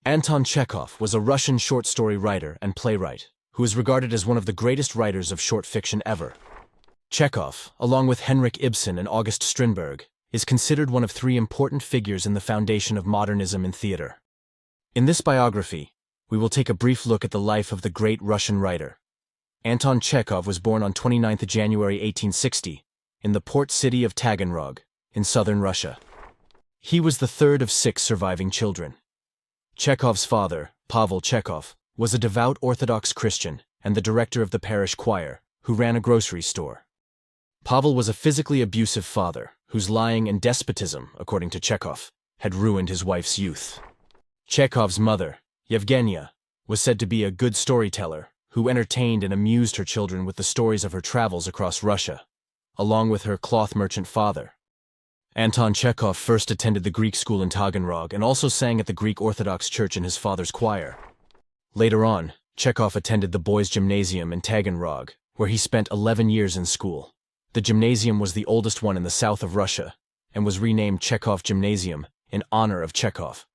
Anton Chekhov was a Russian short story writer and playwright who is regarded as one of the greatest writers of short fiction ever. Chekhov, along with Henrik Ibsen and August Strindberg, is considered one of three important figures in the foundation of modernism in theater. In this biography, we will take a brief look at the life of the great Russian writer. Anton Chekhov was born on 29 January 1860 in the port city of Taganrog, in southern Russia. He was the third of 6 surviving children. Chekhov's father, Pavel Chekhov, was a devout Orthodox Christian and the director of the parish choir, who ran a grocery store. Pavel was a physically abusive father, whose lying and despotism, according to Chekhov, had ruined his wife's youth. Chekhov's mother, Yevgenia, was said to be a good storyteller who entertained and amused her children with the stories of her travels across Russia, along with her cloth merchant father. Anton Chekhov first attended the Greek school in Taganrog and also sang at the Greek Orthodox Church in his father's choir. Later on, Chekhov attended the boys' gymnasium in Taganrog, where he spent 11 years in school. The gymnasium was the oldest one in the south of Russia and was renamed Chekhov Gymnasium in honor of Chekhov.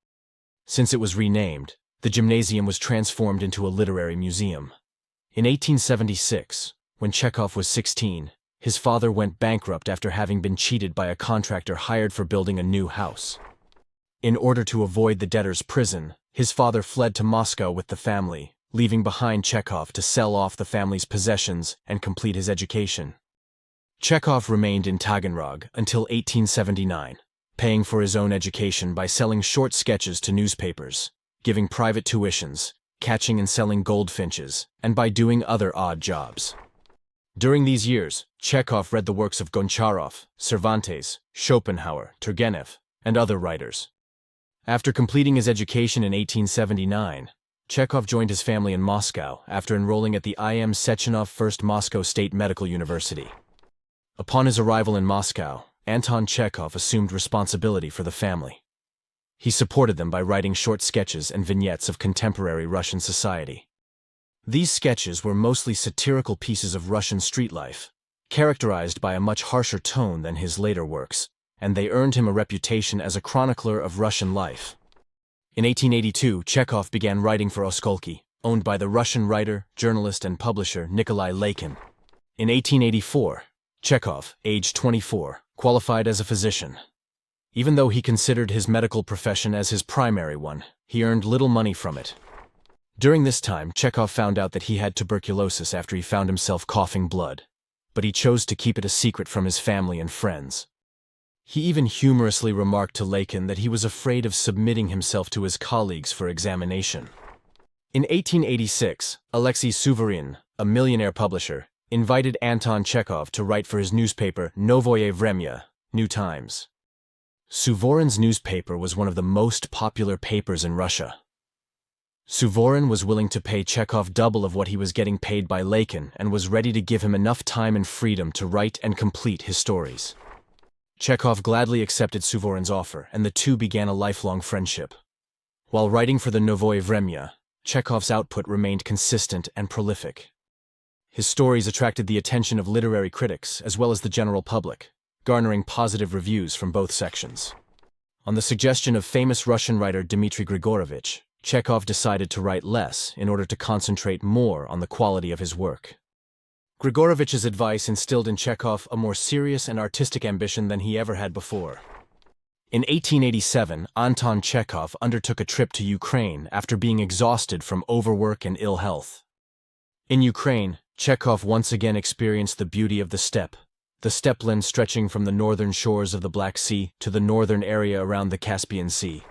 Since it was renamed, the gymnasium was transformed into a literary museum. In 1876, when Chekhov was 16, his father went bankrupt after having been cheated by a contractor hired for building a new house. In order to avoid the debtor's prison, his father fled to Moscow with the family, leaving behind Chekhov to sell off the family's possessions and complete his education. Chekhov remained in Taganrog until 1879, paying for his own education by selling short sketches to newspapers, giving private tuitions, catching and selling goldfinches, and by doing other odd jobs. During these years, Chekhov read the works of Goncharov, Cervantes, Schopenhauer, Turgenev, and other writers. After completing his education in 1879, Chekhov joined his family in Moscow after enrolling at the I.M. Sechenov First Moscow State Medical University. Upon his arrival in Moscow, Anton Chekhov assumed responsibility for the family. He supported them by writing short sketches and vignettes of contemporary Russian society. These sketches were mostly satirical pieces of Russian street life, characterized by a much harsher tone than his later works, and they earned him a reputation as a chronicler of Russian life. In 1882, Chekhov began writing for Oskolki, owned by the Russian writer, journalist, and publisher Nikolai Leikin. In 1884, Chekhov, aged 24, qualified as a physician. Even though he considered his medical profession as his primary one, he earned little money from it. During this time, Chekhov found out that he had tuberculosis after he found himself coughing blood, but he chose to keep it a secret from his family and friends. He even humorously remarked to Leikin that he was afraid of submitting himself to his colleagues for examination. In 1886, Alexei Suvorin, a millionaire publisher, invited Anton Chekhov to write for his newspaper Novoye Vremya, New Times. Suvorin's newspaper was one of the most popular papers in Russia. Suvorin was willing to pay Chekhov double of what he was getting paid by Leikin and was ready to give him enough time and freedom to write and complete his stories. Chekhov gladly accepted Suvorin's offer, and the two began a lifelong friendship. While writing for the Novoye Vremya, Chekhov's output remained consistent and prolific. His stories attracted the attention of literary critics as well as the general public, garnering positive reviews from both sections. On the suggestion of famous Russian writer Dmitry Grigorovich, Chekhov decided to write less in order to concentrate more on the quality of his work. Grigorovich's advice instilled in Chekhov a more serious and artistic ambition than he ever had before. In 1887, Anton Chekhov undertook a trip to Ukraine after being exhausted from overwork and ill health. In Ukraine, Chekhov once again experienced the beauty of the steppe land stretching from the northern shores of the Black Sea to the northern area around the Caspian Sea.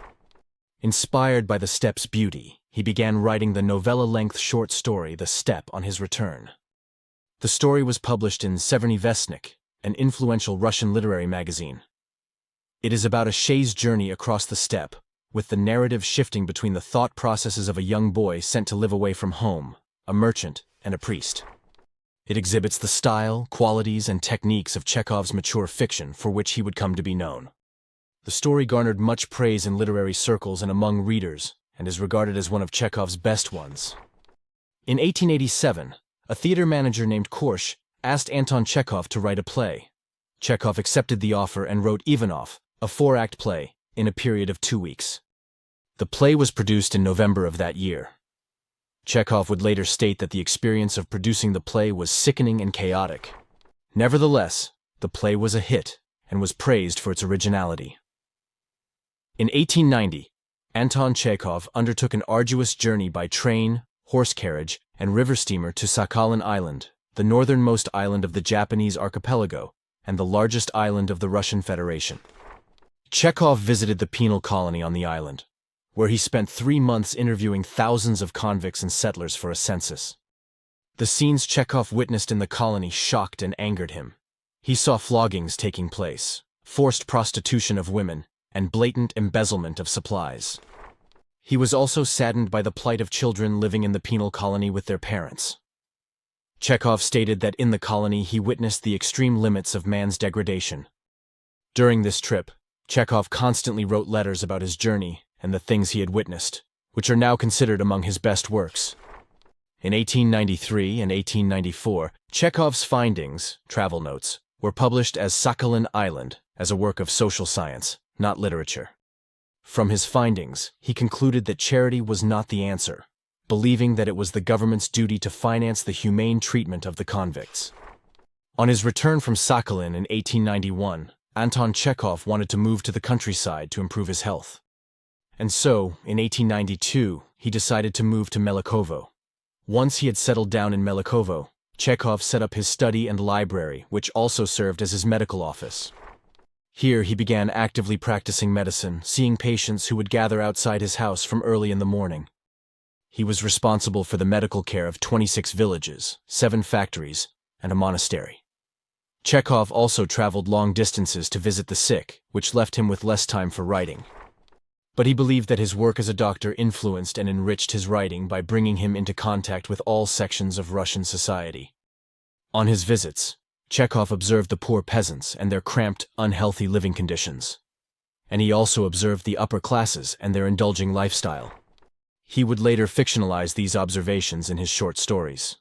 Inspired by the steppe's beauty, he began writing the novella-length short story The Steppe on his return. The story was published in Severny Vestnik, an influential Russian literary magazine. It is about a chaise journey across the steppe, with the narrative shifting between the thought processes of a young boy sent to live away from home, a merchant, and a priest. It exhibits the style, qualities, and techniques of Chekhov's mature fiction for which he would come to be known. The story garnered much praise in literary circles and among readers, and is regarded as one of Chekhov's best ones. In 1887, a theater manager named Korsh asked Anton Chekhov to write a play. Chekhov accepted the offer and wrote Ivanov, a 4-act play, in a period of 2 weeks. The play was produced in November of that year. Chekhov would later state that the experience of producing the play was sickening and chaotic. Nevertheless, the play was a hit and was praised for its originality. In 1890, Anton Chekhov undertook an arduous journey by train, horse carriage, and river steamer to Sakhalin Island, the northernmost island of the Japanese archipelago and the largest island of the Russian Federation. Chekhov visited the penal colony on the island, where he spent 3 months interviewing thousands of convicts and settlers for a census. The scenes Chekhov witnessed in the colony shocked and angered him. He saw floggings taking place, forced prostitution of women, and blatant embezzlement of supplies. He was also saddened by the plight of children living in the penal colony with their parents. Chekhov stated that in the colony he witnessed the extreme limits of man's degradation. During this trip, Chekhov constantly wrote letters about his journey and the things he had witnessed, which are now considered among his best works. In 1893 and 1894, Chekhov's findings, travel notes, were published as Sakhalin Island as a work of social science, not literature. From his findings, he concluded that charity was not the answer, believing that it was the government's duty to finance the humane treatment of the convicts. On his return from Sakhalin in 1891, Anton Chekhov wanted to move to the countryside to improve his health. And so, in 1892, he decided to move to Melikovo. Once he had settled down in Melikovo, Chekhov set up his study and library, which also served as his medical office. Here he began actively practicing medicine, seeing patients who would gather outside his house from early in the morning. He was responsible for the medical care of 26 villages, 7 factories, and a monastery. Chekhov also traveled long distances to visit the sick, which left him with less time for writing. But he believed that his work as a doctor influenced and enriched his writing by bringing him into contact with all sections of Russian society. On his visits, Chekhov observed the poor peasants and their cramped, unhealthy living conditions. And he also observed the upper classes and their indulging lifestyle. He would later fictionalize these observations in his short stories.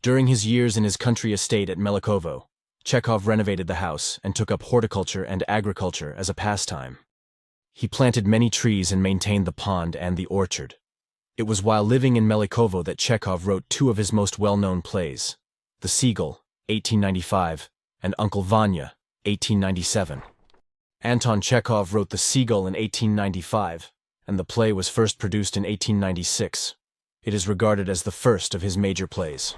During his years in his country estate at Melikovo, Chekhov renovated the house and took up horticulture and agriculture as a pastime. He planted many trees and maintained the pond and the orchard. It was while living in Melikovo that Chekhov wrote 2 of his most well-known plays, The Seagull, 1895, and Uncle Vanya, 1897. Anton Chekhov wrote The Seagull in 1895, and the play was first produced in 1896. It is regarded as the first of his major plays.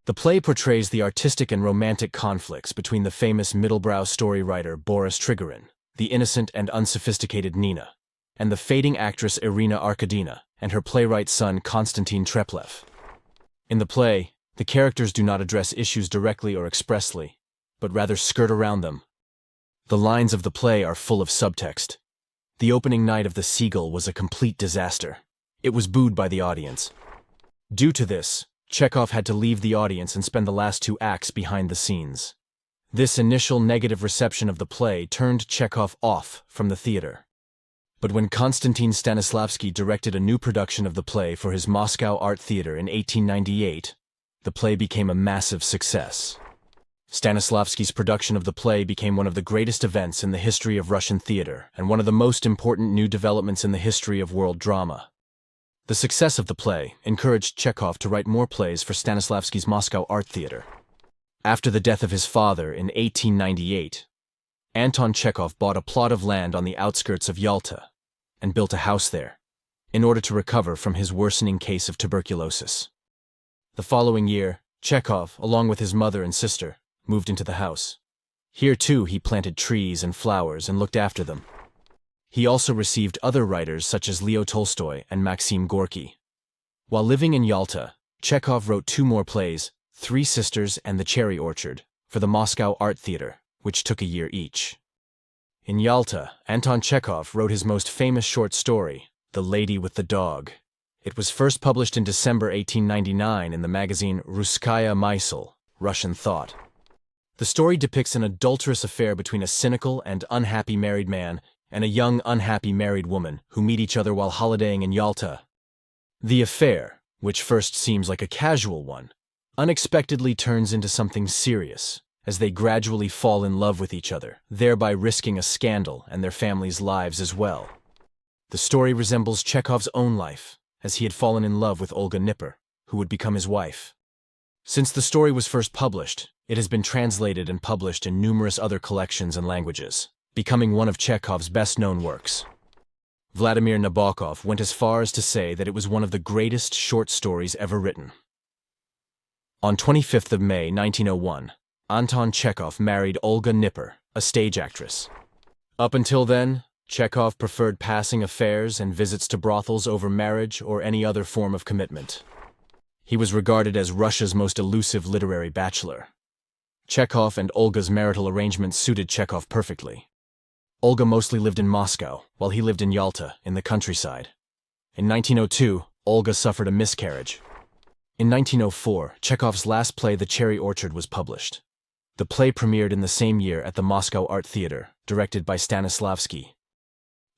The play portrays the artistic and romantic conflicts between the famous middlebrow story writer Boris Trigorin, the innocent and unsophisticated Nina, and the fading actress Irina Arkadina and her playwright son Konstantin Treplev. In the play, the characters do not address issues directly or expressly, but rather skirt around them. The lines of the play are full of subtext. The opening night of The Seagull was a complete disaster. It was booed by the audience. Due to this, Chekhov had to leave the audience and spend the last 2 acts behind the scenes. This initial negative reception of the play turned Chekhov off from the theater. But when Konstantin Stanislavski directed a new production of the play for his Moscow Art Theater in 1898, the play became a massive success. Stanislavski's production of the play became one of the greatest events in the history of Russian theater and one of the most important new developments in the history of world drama. The success of the play encouraged Chekhov to write more plays for Stanislavski's Moscow Art Theater. After the death of his father in 1898, Anton Chekhov bought a plot of land on the outskirts of Yalta and built a house there, in order to recover from his worsening case of tuberculosis. The following year, Chekhov, along with his mother and sister, moved into the house. Here too he planted trees and flowers and looked after them. He also received other writers such as Leo Tolstoy and Maxim Gorky. While living in Yalta, Chekhov wrote 2 more plays, 3 Sisters and The Cherry Orchard, for the Moscow Art Theater, which took a year each. In Yalta, Anton Chekhov wrote his most famous short story, The Lady with the Dog. It was first published in December 1899 in the magazine Russkaya Mysl, Russian Thought. The story depicts an adulterous affair between a cynical and unhappy married man and a young unhappy married woman who meet each other while holidaying in Yalta. The affair, which first seems like a casual one, unexpectedly turns into something serious as they gradually fall in love with each other, thereby risking a scandal and their families' lives as well. The story resembles Chekhov's own life, as he had fallen in love with Olga Nipper, who would become his wife. Since the story was first published, it has been translated and published in numerous other collections and languages, becoming one of Chekhov's best-known works. Vladimir Nabokov went as far as to say that it was one of the greatest short stories ever written. On 25th of May 1901, Anton Chekhov married Olga Nipper, a stage actress. Up until then, Chekhov preferred passing affairs and visits to brothels over marriage or any other form of commitment. He was regarded as Russia's most elusive literary bachelor. Chekhov and Olga's marital arrangement suited Chekhov perfectly. Olga mostly lived in Moscow, while he lived in Yalta, in the countryside. In 1902, Olga suffered a miscarriage. In 1904, Chekhov's last play, The Cherry Orchard, was published. The play premiered in the same year at the Moscow Art Theater, directed by Stanislavski.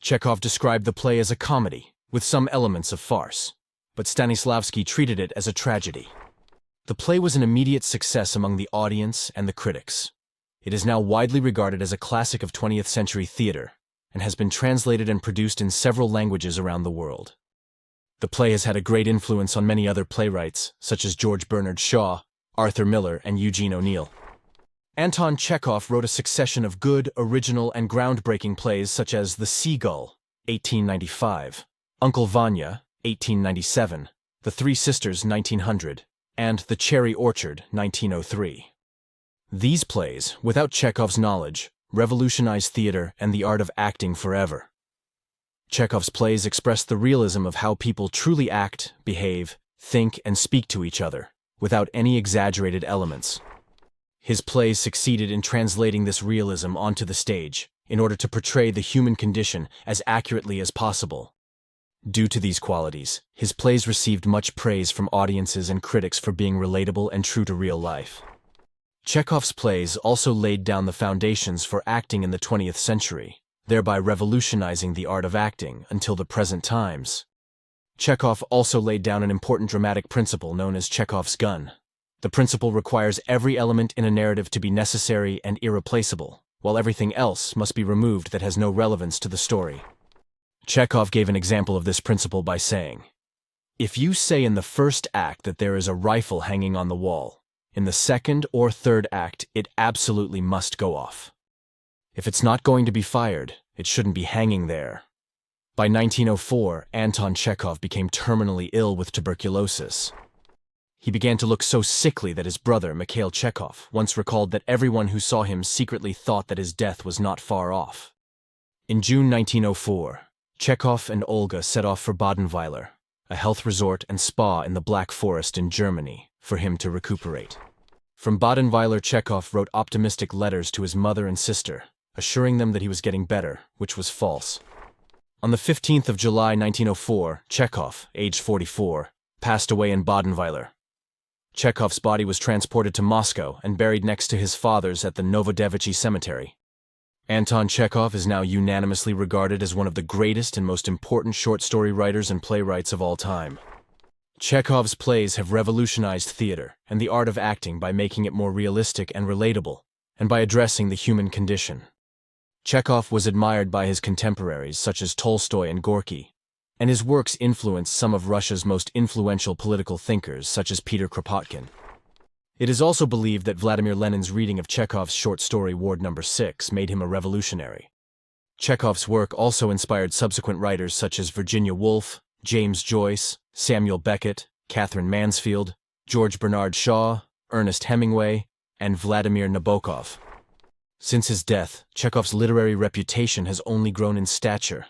Chekhov described the play as a comedy, with some elements of farce, but Stanislavski treated it as a tragedy. The play was an immediate success among the audience and the critics. It is now widely regarded as a classic of 20th century theater, and has been translated and produced in several languages around the world. The play has had a great influence on many other playwrights, such as George Bernard Shaw, Arthur Miller, and Eugene O'Neill. Anton Chekhov wrote a succession of good, original, and groundbreaking plays such as The Seagull, 1895, Uncle Vanya, 1897, The Three Sisters, 1900, and The Cherry Orchard, 1903. These plays, without Chekhov's knowledge, revolutionized theater and the art of acting forever. Chekhov's plays express the realism of how people truly act, behave, think, and speak to each other, without any exaggerated elements. His plays succeeded in translating this realism onto the stage, in order to portray the human condition as accurately as possible. Due to these qualities, his plays received much praise from audiences and critics for being relatable and true to real life. Chekhov's plays also laid down the foundations for acting in the 20th century, thereby revolutionizing the art of acting until the present times. Chekhov also laid down an important dramatic principle known as Chekhov's gun. The principle requires every element in a narrative to be necessary and irreplaceable, while everything else must be removed that has no relevance to the story. Chekhov gave an example of this principle by saying, "If you say in the first act that there is a rifle hanging on the wall, in the second or third act it absolutely must go off. If it's not going to be fired, it shouldn't be hanging there." By 1904, Anton Chekhov became terminally ill with tuberculosis. He began to look so sickly that his brother, Mikhail Chekhov, once recalled that everyone who saw him secretly thought that his death was not far off. In June 1904, Chekhov and Olga set off for Badenweiler, a health resort and spa in the Black Forest in Germany, for him to recuperate. From Badenweiler, Chekhov wrote optimistic letters to his mother and sister, assuring them that he was getting better, which was false. On the 15th of July 1904, Chekhov, aged 44, passed away in Badenweiler. Chekhov's body was transported to Moscow and buried next to his father's at the Novodevichy Cemetery. Anton Chekhov is now unanimously regarded as one of the greatest and most important short story writers and playwrights of all time. Chekhov's plays have revolutionized theater and the art of acting by making it more realistic and relatable, and by addressing the human condition. Chekhov was admired by his contemporaries such as Tolstoy and Gorky, and his works influenced some of Russia's most influential political thinkers such as Peter Kropotkin. It is also believed that Vladimir Lenin's reading of Chekhov's short story Ward No. 6 made him a revolutionary. Chekhov's work also inspired subsequent writers such as Virginia Woolf, James Joyce, Samuel Beckett, Catherine Mansfield, George Bernard Shaw, Ernest Hemingway, and Vladimir Nabokov. Since his death, Chekhov's literary reputation has only grown in stature,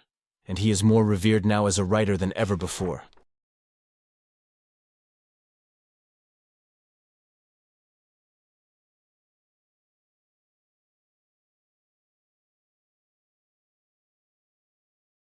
and he is more revered now as a writer than ever before.